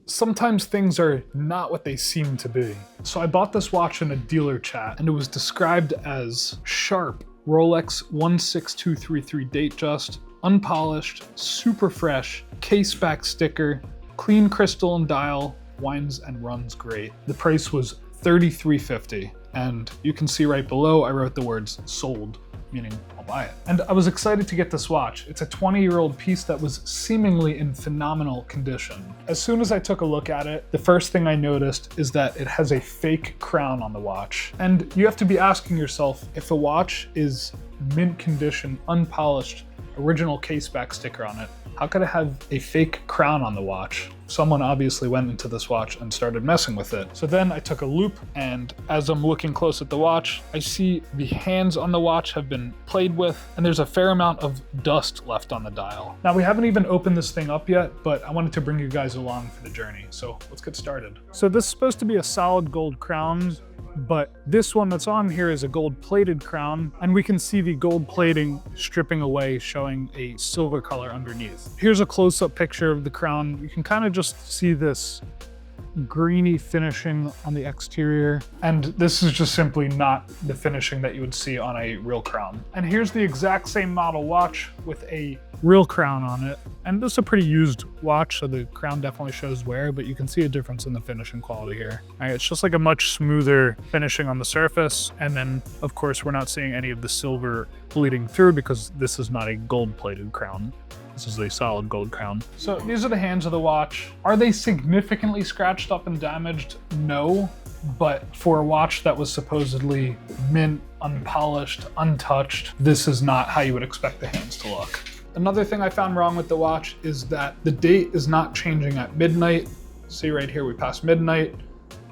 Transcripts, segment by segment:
sometimes things are not what they seem to be. So I bought this watch in a dealer chat and it was described as sharp Rolex 16233 Datejust, unpolished, super fresh, case back sticker, clean crystal and dial, winds and runs great. The price was $33.50, and you can see right below I wrote the words sold, meaning I'll buy it. And I was excited to get this watch. It's a 20-year-old piece that was seemingly in phenomenal condition. As soon as I took a look at it, the first thing I noticed is that it has a fake crown on the watch. And you have to be asking yourself, if a watch is mint condition, unpolished, original case back sticker on it, how could it have a fake crown on the watch? Someone obviously went into this watch and started messing with it. So then I took a loop, and as I'm looking close at the watch, I see the hands on the watch have been played with, and there's a fair amount of dust left on the dial. Now, we haven't even opened this thing up yet, but I wanted to bring you guys along for the journey. So let's get started. So this is supposed to be a solid gold crown, but this one that's on here is a gold plated crown, and we can see the gold plating stripping away, showing a silver color underneath. Here's a close-up picture of the crown. You can kind of just see this greeny finishing on the exterior, and this is just simply not the finishing that you would see on a real crown. And here's the exact same model watch with a real crown on it, and this is a pretty used watch, so the crown definitely shows wear, but you can see a difference in the finishing quality here. All right, it's just like a much smoother finishing on the surface, and then of course we're not seeing any of the silver bleeding through because this is not a gold plated crown. This is a solid gold crown. So these are the hands of the watch. Are they significantly scratched up and damaged? No, but for a watch that was supposedly mint, unpolished, untouched, this is not how you would expect the hands to look. Another thing I found wrong with the watch is that the date is not changing at midnight. See right here, we passed midnight.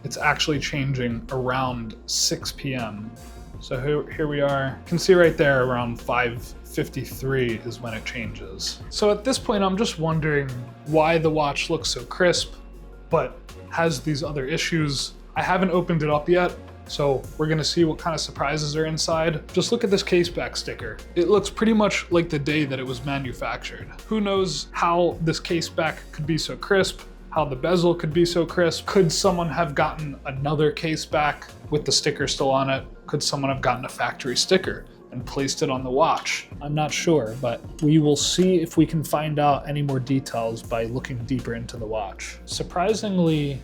It's actually changing around 6 p.m. So here we are. You can see right there around 5:53 is when it changes. So at this point, I'm just wondering why the watch looks so crisp, but has these other issues. I haven't opened it up yet, so we're gonna see what kind of surprises are inside. Just look at this case back sticker. It looks pretty much like the day that it was manufactured. Who knows how this case back could be so crisp, how the bezel could be so crisp. Could someone have gotten another case back with the sticker still on it? Could someone have gotten a factory sticker and placed it on the watch? I'm not sure, but we will see if we can find out any more details by looking deeper into the watch. Surprisingly,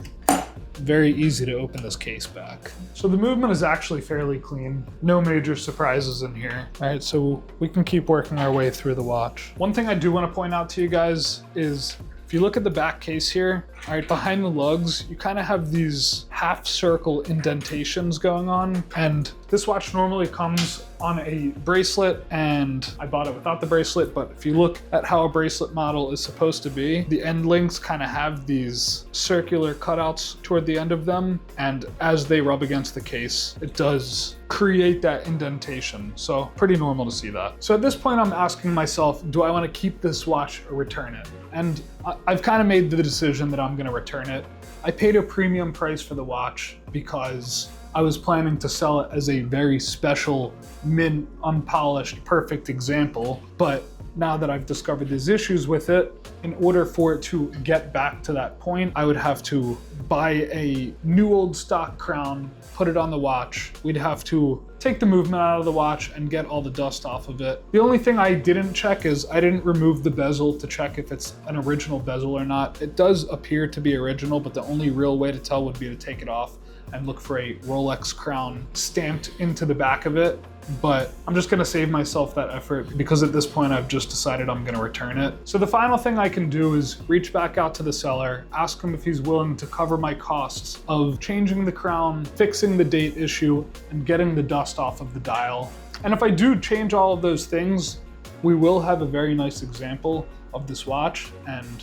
very easy to open this case back. So the movement is actually fairly clean. No major surprises in here. All right, so we can keep working our way through the watch. One thing I do want to point out to you guys is if you look at the back case here, all right, behind the lugs, you kind of have these half circle indentations going on. And this watch normally comes on a bracelet, and I bought it without the bracelet, but if you look at how a bracelet model is supposed to be, the end links kind of have these circular cutouts toward the end of them. And as they rub against the case, it does create that indentation. So pretty normal to see that. So at this point, I'm asking myself, do I want to keep this watch or return it? And I've kind of made the decision that I'm going to return it. I paid a premium price for the watch because I was planning to sell it as a very special, mint, unpolished, perfect example. But now that I've discovered these issues with it, in order for it to get back to that point, I would have to buy a new old stock crown, put it on the watch. We'd have to take the movement out of the watch and get all the dust off of it. The only thing I didn't check is I didn't remove the bezel to check if it's an original bezel or not. It does appear to be original, but the only real way to tell would be to take it off and look for a Rolex crown stamped into the back of it. But I'm just gonna save myself that effort because at this point I've just decided I'm gonna return it. So the final thing I can do is reach back out to the seller, ask him if he's willing to cover my costs of changing the crown, fixing the date issue, and getting the dust off of the dial. And if I do change all of those things, we will have a very nice example of this watch, and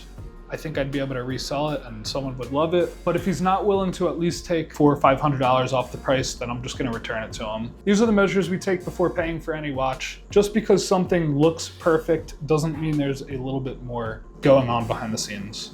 I think I'd be able to resell it and someone would love it. But if he's not willing to at least take $400 or $500 off the price, then I'm just gonna return it to him. These are the measures we take before paying for any watch. Just because something looks perfect doesn't mean there's a little bit more going on behind the scenes.